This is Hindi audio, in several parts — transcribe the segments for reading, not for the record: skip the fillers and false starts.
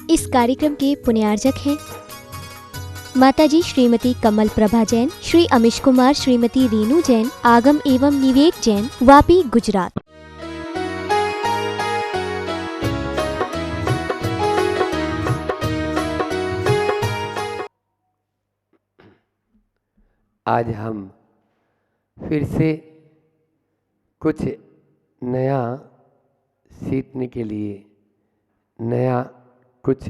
इस कार्यक्रम के पुण्यार्जक हैं माताजी श्रीमती कमल प्रभा जैन, श्री अमिश कुमार, श्रीमती रीनू जैन, आगम एवं निवेक जैन, वापी, गुजरात। आज हम फिर से कुछ नया सीखने के लिए, नया कुछ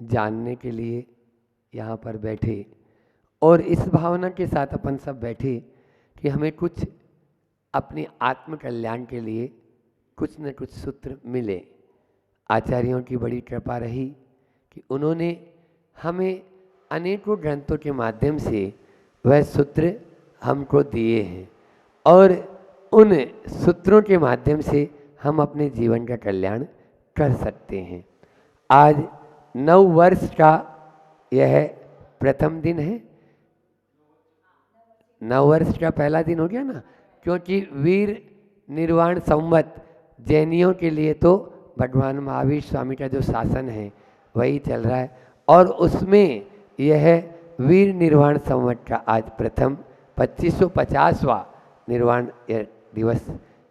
जानने के लिए यहाँ पर बैठे और इस भावना के साथ अपन सब बैठे कि हमें कुछ अपने आत्म कल्याण के लिए कुछ न कुछ सूत्र मिले। आचार्यों की बड़ी कृपा रही कि उन्होंने हमें अनेकों ग्रंथों के माध्यम से वह सूत्र हमको दिए हैं और उन सूत्रों के माध्यम से हम अपने जीवन का कल्याण कर सकते हैं। आज नव वर्ष का यह प्रथम दिन है। नव वर्ष का पहला दिन हो गया ना, क्योंकि वीर निर्वाण संवत जैनियों के लिए तो भगवान महावीर स्वामी का जो शासन है वही चल रहा है और उसमें यह वीर निर्वाण संवत का आज प्रथम 2550वां निर्वाण दिवस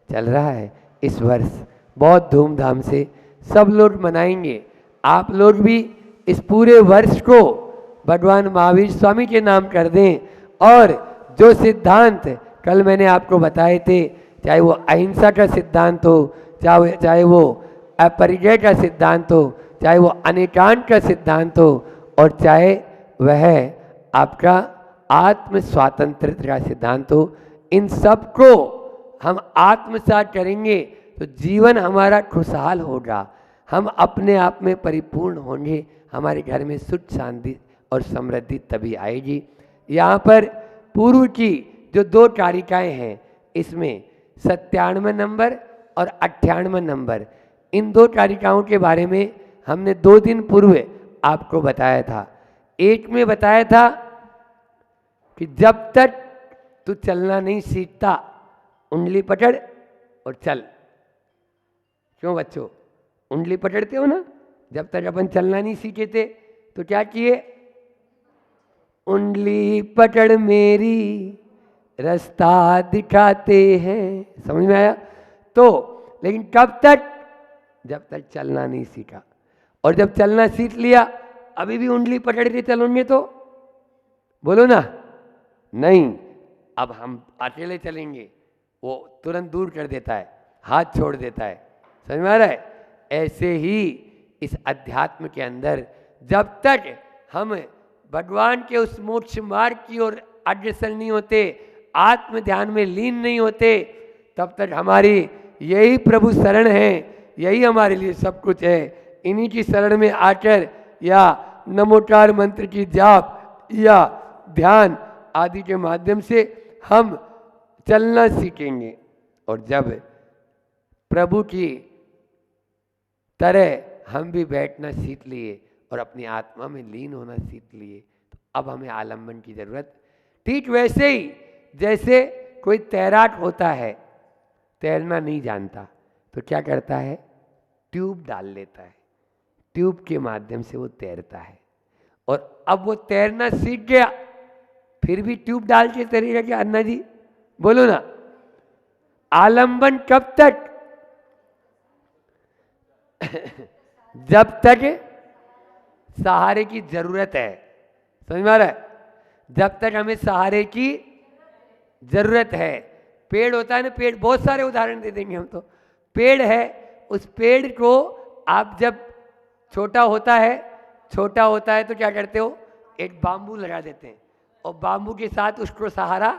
चल रहा है। इस वर्ष बहुत धूमधाम से सब लोग मनाएंगे। आप लोग भी इस पूरे वर्ष को भगवान महावीर स्वामी के नाम कर दें और जो सिद्धांत कल मैंने आपको बताए थे, चाहे वो अहिंसा का सिद्धांत हो, चाहे वो अपरिग्रह का सिद्धांत हो, चाहे वो अनेकांत का सिद्धांत हो और चाहे वह आपका आत्म स्वातंत्रता का सिद्धांत हो, इन सब को हम आत्मसात करेंगे तो जीवन हमारा खुशहाल होगा, हम अपने आप में परिपूर्ण होंगे, हमारे घर में सुख शांति और समृद्धि तभी आएगी। यहाँ पर पूर्व की जो 2 कारिकाएँ हैं, इसमें 97 नंबर और 98 नंबर, इन 2 कारिकाओं के बारे में हमने 2 दिन पूर्व आपको बताया था। एक में बताया था कि जब तक तू चलना नहीं सीखता उंगली पकड़ और चल। क्यों बच्चों, उंगली पकड़ते हो ना? जब तक अपन चलना नहीं सीखे थे तो क्या किए? उंगली पकड़ मेरी रास्ता दिखाते हैं। समझ में आया? तो लेकिन कब तक? जब तक चलना नहीं सीखा। और जब चलना सीख लिया अभी भी उंगली पकड़ के चलोगे तो बोलो ना, नहीं, अब हम अकेले चलेंगे, वो तुरंत दूर कर देता है, हाथ छोड़ देता है। समझ में आ रहा है? ऐसे ही इस अध्यात्म के अंदर जब तक हम भगवान के उस मोक्ष मार्ग की ओर अग्रसर नहीं होते, आत्म ध्यान में लीन नहीं होते, तब तक हमारी यही प्रभु शरण है, यही हमारे लिए सब कुछ है। इन्हीं की शरण में आकर या नमोकार मंत्र की जाप या ध्यान आदि के माध्यम से हम चलना सीखेंगे। और जब प्रभु की तरह हम भी बैठना सीख लिए और अपनी आत्मा में लीन होना सीख लिए तो अब हमें आलम्बन की जरूरत। ठीक वैसे ही जैसे कोई तैराक होता है, तैरना नहीं जानता तो क्या करता है? ट्यूब डाल लेता है, ट्यूब के माध्यम से वो तैरता है। और अब वो तैरना सीख गया, फिर भी ट्यूब डाल के तैरेगा क्या अन्ना जी? बोलो ना। आलम्बन कब तक? जब तक सहारे की जरूरत है। समझ में आ रहा है? जब तक हमें सहारे की जरूरत है। पेड़ होता है ना, पेड़, बहुत सारे उदाहरण दे देंगे हम तो। पेड़ है, उस पेड़ को आप जब छोटा होता है तो क्या करते हो? एक बाम्बू लगा देते हैं और बाम्बू के साथ उसको सहारा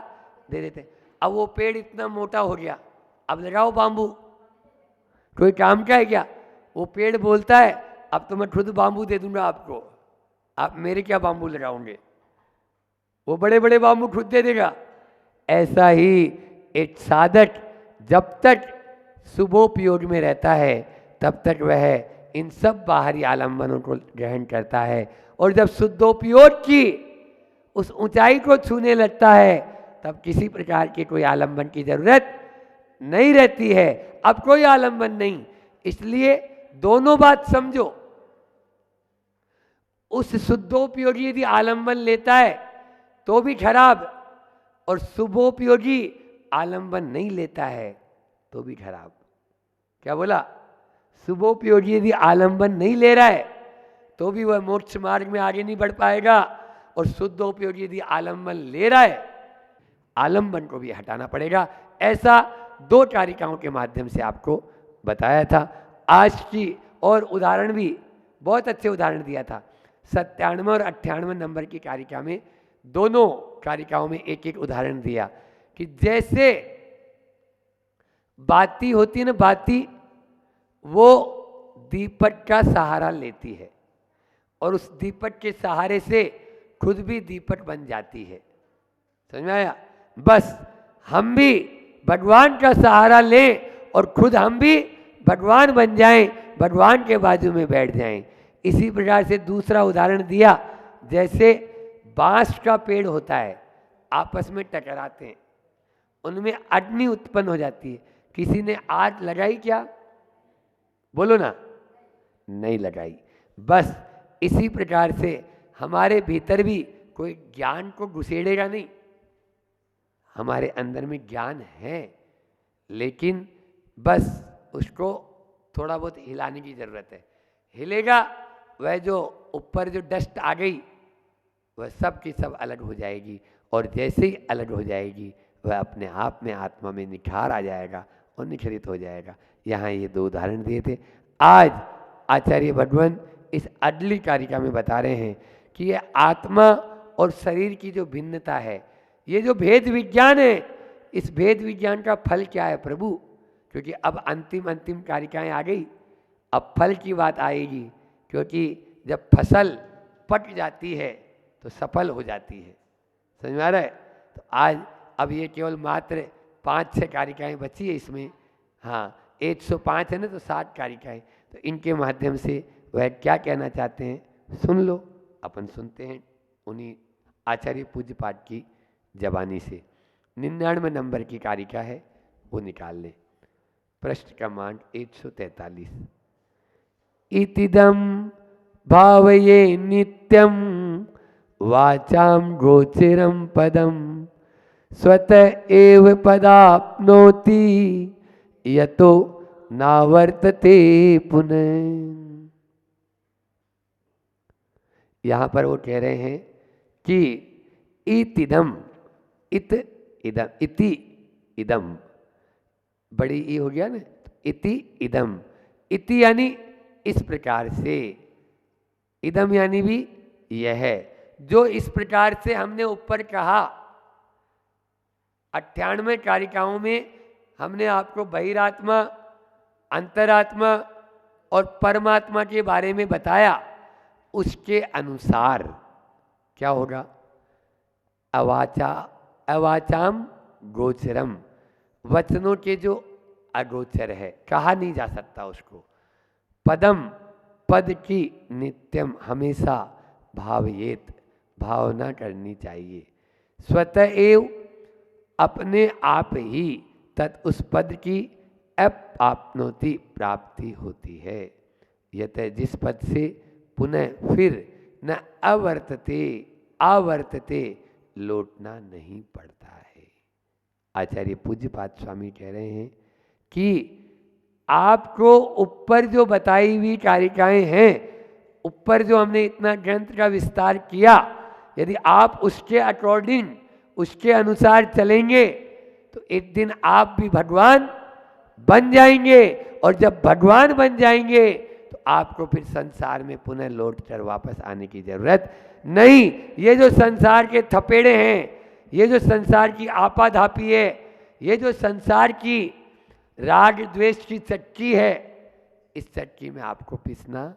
दे देते हैं। अब वो पेड़ इतना मोटा हो गया, अब लगाओ बाम्बू, कोई काम का है क्या? वो पेड़ बोलता है अब तो मैं खुद बाम्बू दे दूंगा आपको, आप मेरे क्या बाम्बू लगाओगे? वो बड़े बड़े बाम्बू खुद दे देगा। ऐसा ही एक साधक जब तक शुभोपयोग में रहता है तब तक वह इन सब बाहरी आलम्बनों को ग्रहण करता है और जब शुद्धोपयोग की उस ऊंचाई को छूने लगता है तब किसी प्रकार के कोई आलम्बन की जरूरत नहीं रहती है। अब कोई आलम्बन नहीं। इसलिए दोनों बात समझो, उस शुद्धोपयोगी यदि आलंबन लेता है तो भी खराब, और शुभोपयोगी आलंबन नहीं लेता है तो भी खराब। क्या बोला? शुभोपयोगी यदि आलंबन नहीं ले रहा है तो भी वह मोक्ष मार्ग में आगे नहीं बढ़ पाएगा, और शुद्धोपयोगी यदि आलंबन ले रहा है, आलंबन को भी हटाना पड़ेगा। ऐसा 2 कारिकाओं के माध्यम से आपको बताया था। आज की और उदाहरण भी बहुत अच्छे उदाहरण दिया था। 97 और 98 नंबर की कारिका में, दोनों कारिकाओं में एक एक उदाहरण दिया कि जैसे बाती होती है ना, बाती वो दीपक का सहारा लेती है और उस दीपक के सहारे से खुद भी दीपक बन जाती है। समझ में आया? बस हम भी भगवान का सहारा लें और खुद हम भी भगवान बन जाएं, भगवान के बाजू में बैठ जाएं। इसी प्रकार से दूसरा उदाहरण दिया, जैसे बांस का पेड़ होता है, आपस में टकराते हैं, उनमें अग्नि उत्पन्न हो जाती है। किसी ने आग लगाई क्या? बोलो ना, नहीं लगाई। बस इसी प्रकार से हमारे भीतर भी कोई ज्ञान को घुसेड़ेगा नहीं। हमारे अंदर में ज्ञान है, लेकिन बस उसको थोड़ा बहुत हिलाने की ज़रूरत है। हिलेगा, वह जो ऊपर जो डस्ट आ गई वह सब की सब अलग हो जाएगी, और जैसे ही अलग हो जाएगी वह अपने आप में आत्मा में निखार आ जाएगा और निखरित हो जाएगा। यहाँ ये 2 उदाहरण दिए थे। आज आचार्य भगवान इस अगली कारिका में बता रहे हैं कि ये आत्मा और शरीर की जो भिन्नता है, ये जो भेद विज्ञान है, इस भेद विज्ञान का फल क्या है प्रभु? क्योंकि अब अंतिम कारिकाएं आ गई, अब फल की बात आएगी। क्योंकि जब फसल पक जाती है तो सफल हो जाती है। समझ में आ रहा है? तो आज अब ये केवल मात्र 5-6 कारिकाएं बची है इसमें। हाँ, 105 है ना, तो 60 कारिकाएं। तो इनके माध्यम से वह क्या कहना चाहते हैं सुन लो, अपन सुनते हैं उन्हीं आचार्य पूज्य पाठ की जबानी से। 99 नंबर की कारिका है, वो निकाल लें। प्रश्न क्रमांक 143। इतिदम भावये नित्यम वाचाम गोचरम पदम स्वत एव पदाप्नोति यतो नावर्तते पुनः। यहाँ पर वो कह रहे हैं कि इतिदम, इत इदम, इति इदम, बड़ी ई हो गया ना, इति इदम। इति यानी इस प्रकार से, इदम यानी भी यह है। जो इस प्रकार से हमने ऊपर कहा, 98 कारिकाओं में हमने आपको बहिरात्मा, अंतरात्मा और परमात्मा के बारे में बताया, उसके अनुसार क्या होगा? अवाचाम गोचरम, वचनों के जो अगोचर है, कहा नहीं जा सकता उसको। पदम, पद की नित्यम, हमेशा भावयेत, भावना करनी चाहिए। स्वतः एव, अपने आप ही, तत् उस पद की आपनोति, प्राप्ति होती है। यत, जिस पद से पुनः फिर न अवर्तते, आवर्तते, लौटना नहीं पड़ता है। आचार्य पूज्यपाद स्वामी कह रहे हैं कि आपको ऊपर जो बताई हुई कारिकाएं हैं, ऊपर जो हमने इतना ग्रंथ का विस्तार किया, यदि आप उसके अकॉर्डिंग, उसके अनुसार चलेंगे तो एक दिन आप भी भगवान बन जाएंगे। और जब भगवान बन जाएंगे तो आपको फिर संसार में पुनः लौट कर वापस आने की जरूरत नहीं। ये जो संसार के थपेड़े हैं, ये जो संसार की आपाधापी है, ये जो संसार की राग द्वेष की चक्की है, इस चक्की में आपको पिसना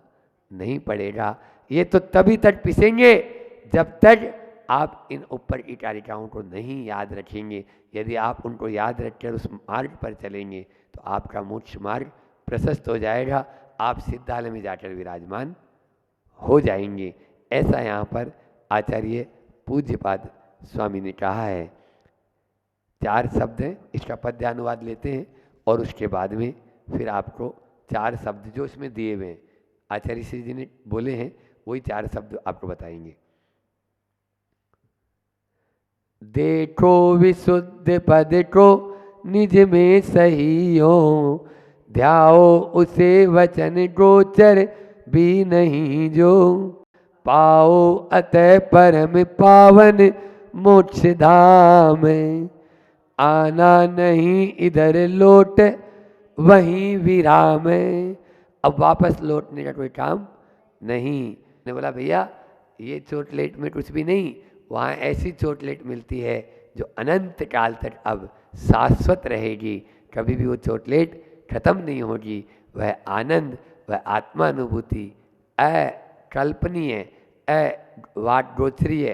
नहीं पड़ेगा। ये तो तभी तक पिसेंगे जब तक आप इन ऊपर की कारिकाओं को नहीं याद रखेंगे। यदि आप उनको याद रखकर उस मार्ग पर चलेंगे तो आपका मोक्ष मार्ग प्रशस्त हो जाएगा, आप सिद्धालय में जाकर विराजमान हो जाएंगे। ऐसा यहाँ पर आचार्य पूज्यपाद स्वामी ने कहा है। 4 शब्द हैं, इसका पद्यानुवाद लेते हैं और उसके बाद में फिर आपको 4 शब्द जो इसमें दिए हुए हैं, आचार्य श्री जी ने बोले हैं, वही 4 शब्द आपको बताएंगे। देखो विशुद्ध पद को निज में सही हो, ध्याओ उसे वचन गोचर भी नहीं जो, पाओ अतः परम पावन मोक्ष धाम, आना नहीं इधर लौट वहीं विराम। अब वापस लौटने का कोई काम नहीं। ने बोला भैया ये चोटलेट में कुछ भी नहीं, वहाँ ऐसी चोटलेट मिलती है जो अनंत काल तक अब शाश्वत रहेगी, कभी भी वो चोटलेट खत्म नहीं होगी। वह आनंद, वह आत्मानुभूति अकल्पनीय, वाग्गोचरीय,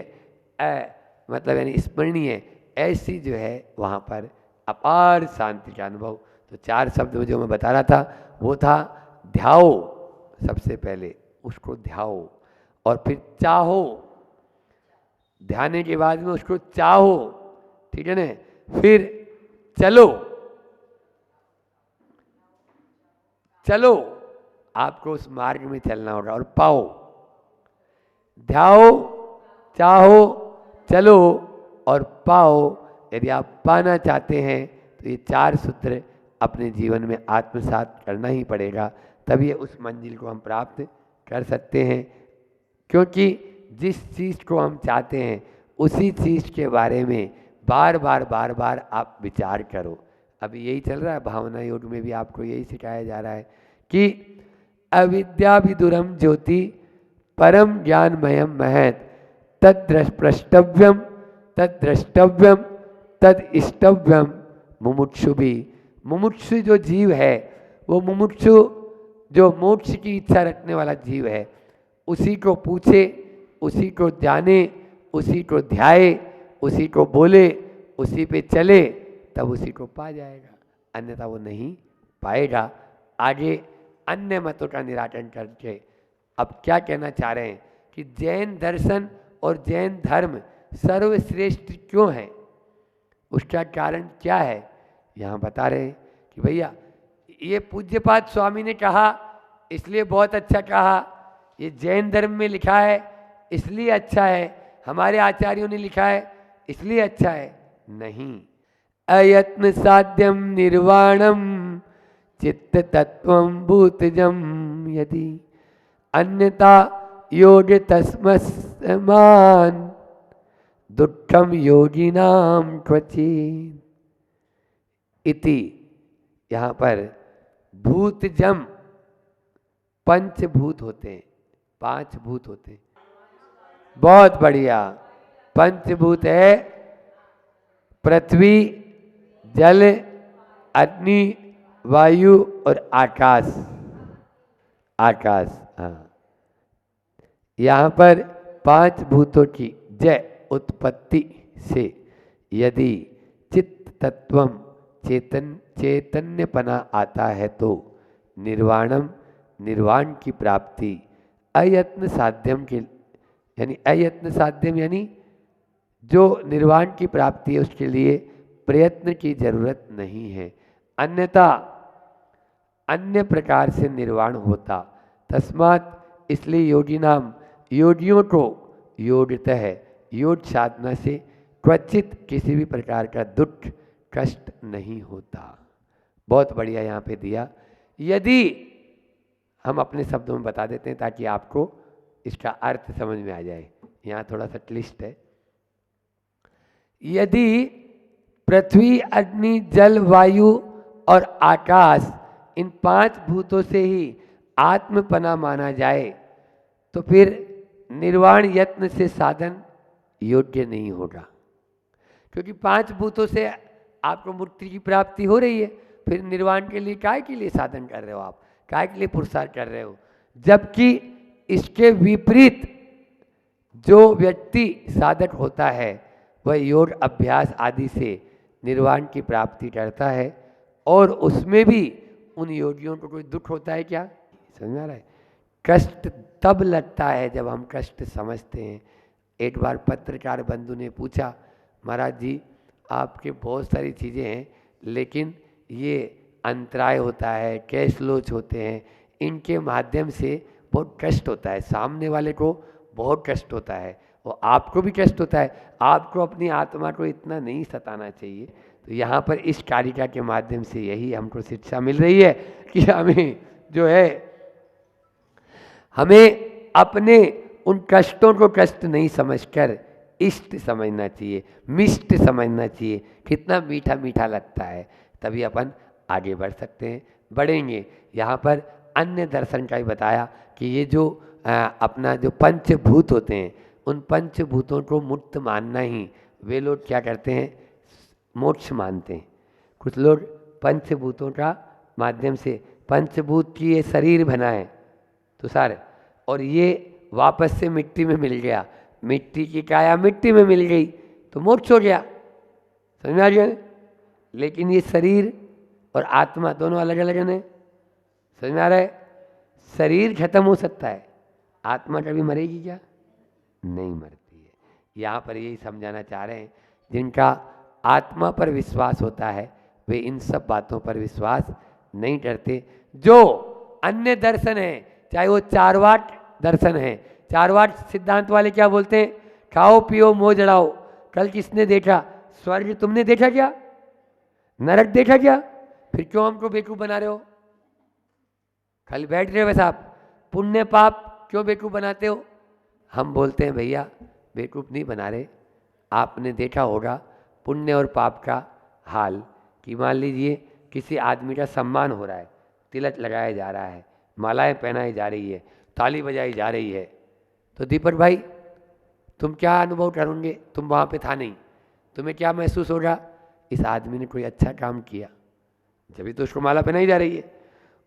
मतलब यानी स्मरणीय, ऐसी जो है वहाँ पर अपार शांति का अनुभव। तो 4 शब्द जो मैं बता रहा था वो था ध्याओ, सबसे पहले उसको ध्याओ, और फिर चाहो, ध्यान के बाद में उसको चाहो, ठीक है ना। फिर चलो, चलो आपको उस मार्ग में चलना होगा, और पाओ, ध्याओ, चाहो, चलो और पाओ। यदि आप पाना चाहते हैं तो ये 4 सूत्र अपने जीवन में आत्मसात करना ही पड़ेगा, तभी उस मंजिल को हम प्राप्त कर सकते हैं। क्योंकि जिस चीज़ को हम चाहते हैं उसी चीज़ के बारे में बार बार आप विचार करो। अभी यही चल रहा है, भावना योग में भी आपको यही सिखाया जा रहा है कि अविद्या विदुरम ज्योति परम ज्ञानमयम महत तद्द्रष्टव्यम तद्द्रष्टव्यम तद इष्टव्यम मुमुक्षु भी। मुमुक्षु जो जीव है, वो मुमुक्षु जो मोक्ष की इच्छा रखने वाला जीव है, उसी को पूछे, उसी को जाने, उसी को ध्याए, उसी को बोले, उसी पे चले, तब उसी को पा जाएगा, अन्यथा वो नहीं पाएगा। आगे अन्य मतों का निराकरण करके अब क्या कहना चाह रहे हैं कि जैन दर्शन और जैन धर्म सर्वश्रेष्ठ क्यों है, उसका कारण क्या है, यहाँ बता रहे हैं कि भैया ये पूज्यपाद स्वामी ने कहा इसलिए बहुत अच्छा कहा, ये जैन धर्म में लिखा है इसलिए अच्छा है, हमारे आचार्यों ने लिखा है इसलिए अच्छा है, नहीं। अयत्न साध्यम निर्वाणम चित्त तत्वम भूतजम यदि अन्यथा योग तस्मस्मान दुष्टम योगिनाम क्वचित इति। यहाँ पर भूतजम, पंचभूत होते हैं, 5 भूत होते हैं। बहुत बढ़िया, पंचभूत है पृथ्वी, जल, अग्नि, वायु और आकाश। आकाश, हाँ। यहाँ पर 5 भूतों की जय उत्पत्ति से यदि चित्त तत्वम चैतन्यपना आता है तो निर्वाणम, निर्वाण की प्राप्ति, अयत्न साध्यम के यानी अयत्न साध्यम यानी जो निर्वाण की प्राप्ति है उसके लिए प्रयत्न की जरूरत नहीं है, अन्यथा अन्य प्रकार से निर्वाण होता। तस्मात् इसलिए योगी नाम, योगियों को योगतः योग साधना से क्वचित किसी भी प्रकार का दुख कष्ट नहीं होता। बहुत बढ़िया यहाँ पे दिया। यदि हम अपने शब्दों में बता देते हैं ताकि आपको इसका अर्थ समझ में आ जाए, यहाँ थोड़ा सा क्लिष्ट है। यदि पृथ्वी, अग्नि, जल, वायु और आकाश, इन 5 भूतों से ही आत्मपना माना जाए तो फिर निर्वाण यत्न से साधन योग्य नहीं होगा, क्योंकि 5 भूतों से आपको मुक्ति की प्राप्ति हो रही है, फिर निर्वाण के लिए काय के लिए साधन कर रहे हो आप, काय के लिए पुरुषार्थ कर रहे हो। जबकि इसके विपरीत जो व्यक्ति साधक होता है वह योग अभ्यास आदि से निर्वाण की प्राप्ति करता है, और उसमें भी उन योगियों को कोई दुख होता है क्या, समझ में आ रहा है। कष्ट तब लगता है जब हम कष्ट समझते हैं। एक बार पत्रकार बंधु ने पूछा, महाराज जी आपके बहुत सारी चीज़ें हैं लेकिन ये अंतराय होता है, कैश लॉस होते हैं, इनके माध्यम से बहुत कष्ट होता है, सामने वाले को बहुत कष्ट होता है और आपको भी कष्ट होता है। आपको अपनी आत्मा को इतना नहीं सताना चाहिए। तो यहाँ पर इस कारिका के माध्यम से यही हमको शिक्षा मिल रही है कि हमें जो है, हमें अपने उन कष्टों को कष्ट नहीं समझकर इष्ट समझना चाहिए, मिष्ट समझना चाहिए। कितना मीठा मीठा लगता है, तभी अपन आगे बढ़ सकते हैं, बढ़ेंगे। यहाँ पर अन्य दर्शन का ही बताया कि ये जो अपना जो पंचभूत होते हैं, उन पंचभूतों को मुक्त मानना ही वे लोग क्या करते हैं, मोक्ष मानते हैं। कुछ लोग पंचभूतों का माध्यम से, पंचभूत की ये शरीर बना है तो सारे, और ये वापस से मिट्टी में मिल गया, मिट्टी की काया मिट्टी में मिल गई तो मोक्ष हो गया, समझ में आ गया। लेकिन ये शरीर और आत्मा दोनों अलग अलग हैं, समझ में आ रहा है। शरीर खत्म हो सकता है, आत्मा कभी मरेगी क्या, नहीं मरती है। यहाँ पर यही समझाना चाह रहे हैं, जिनका आत्मा पर विश्वास होता है वे इन सब बातों पर विश्वास नहीं करते। जो अन्य दर्शन है, चाहे वो चारवाक दर्शन है, चारवाक सिद्धांत वाले क्या बोलते हैं, खाओ पियो मौज जड़ाओ। कल किसने देखा स्वर्ग, तुमने देखा क्या, नरक देखा क्या, फिर क्यों हमको बेवकूफ बना रहे हो। खाली बैठ रहे हो बस आप, पुण्य पाप क्यों बेवकूफ बनाते हो। हम बोलते हैं भैया बेवकूफ नहीं बना रहे, आपने देखा होगा पुण्य और पाप का हाल कि मान लीजिए किसी आदमी का सम्मान हो रहा है, तिलक लगाया जा रहा है, मालाएं पहनाई जा रही है, ताली बजाई जा रही है, तो दीपक भाई तुम क्या अनुभव करोगे, तुम वहाँ पे था नहीं, तुम्हें क्या महसूस होगा, इस आदमी ने कोई अच्छा काम किया, जब तो उसको माला पहनाई जा रही है।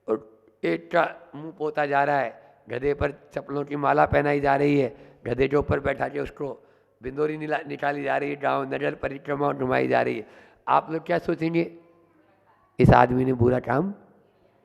और एक का मुंह पोता जा रहा है, गधे पर चप्पलों की माला पहनाई जा रही है, गधे के ऊपर बैठा के उसको बिंदोरी निकाली जा रही है, गाँव नगर परिक्रमा घुमाई जा रही है। आप लोग क्या सोचेंगे, इस आदमी ने बुरा काम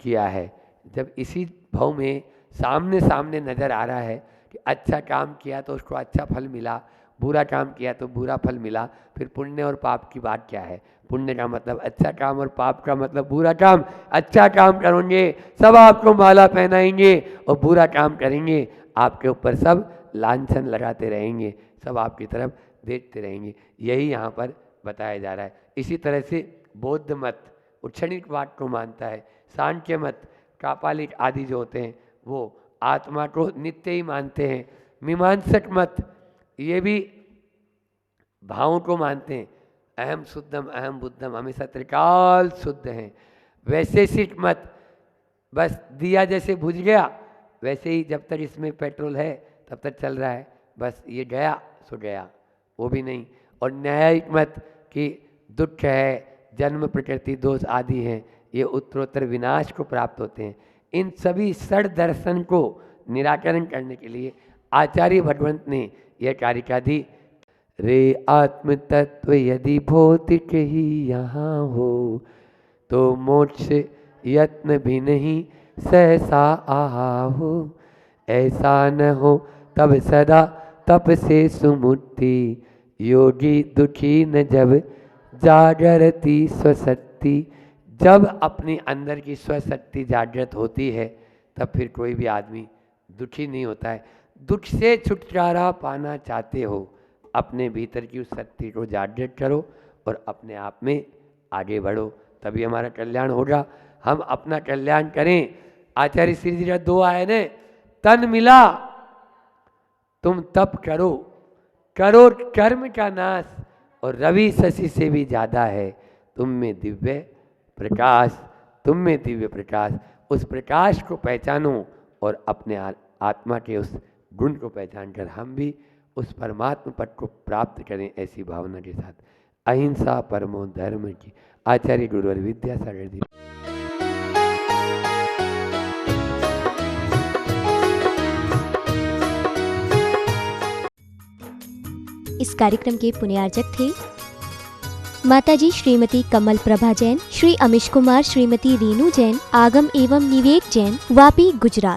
किया है। जब इसी भाव में सामने सामने नज़र आ रहा है कि अच्छा काम किया तो उसको अच्छा फल मिला, बुरा काम किया तो बुरा फल मिला, फिर पुण्य और पाप की बात क्या है। पुण्य का मतलब अच्छा काम और पाप का मतलब बुरा काम। अच्छा काम करोगे सब आपको माला पहनाएंगे और बुरा काम करेंगे आपके ऊपर सब लांछन लगाते रहेंगे, सब आपकी तरफ देखते रहेंगे। यही यहाँ पर बताया जा रहा है। इसी तरह से बौद्ध मत क्षणिक बात को मानता है, सांख्य मत कापालिक आदि जो होते हैं वो आत्मा को नित्य ही मानते हैं, मीमांसक मत ये भी भावों को मानते हैं, अहम शुद्धम अहम बुद्धम, हमेशा त्रिकाल शुद्ध हैं। वैशेषिक मत बस दिया जैसे बुझ गया वैसे ही जब तक इसमें पेट्रोल है तब तक चल रहा है, बस ये गया सो गया, वो भी नहीं। और न्यायिक मत कि दुख है, जन्म प्रकृति दोष आदि हैं, ये उत्तरोत्तर विनाश को प्राप्त होते हैं। इन सभी षड दर्शन को निराकरण करने के लिए आचार्य भगवंत ने यह कारिका दी। रे आत्म तत्व यदि भौतिक ही यहाँ हो तो मोक्ष यत्न भी नहीं सहसा आहा हो। ऐसा न हो तब सदा तप से सुमुक्ति, योगी दुखी न जब जागरती स्वशक्ति। जब अपने अंदर की स्वशक्ति जागृत होती है तब फिर कोई भी आदमी दुखी नहीं होता है। दुख से छुटकारा पाना चाहते हो, अपने भीतर की उस शक्ति को जागृत करो और अपने आप में आगे बढ़ो, तभी हमारा कल्याण होगा। हम अपना कल्याण करें। आचार्य श्री जी का दो आए ने, तन मिला तुम तप करो, करो कर्म का नाश, और रवि शशि से भी ज़्यादा है तुम में दिव्य प्रकाश, तुम में दिव्य प्रकाश। उस प्रकाश को पहचानो और अपने आत्मा के उस गुण को पहचान कर हम भी उस परमात्मा पद को प्राप्त करें, ऐसी भावना के साथ। अहिंसा परमो धर्म की। आचार्य गुरुवर विद्यासागर जी। इस कार्यक्रम के पुण्यार्चक थे माताजी श्रीमती कमल प्रभा जैन, श्री अमिश कुमार, श्रीमती रीनू जैन, आगम एवं निवेक जैन, वापी, गुजरात।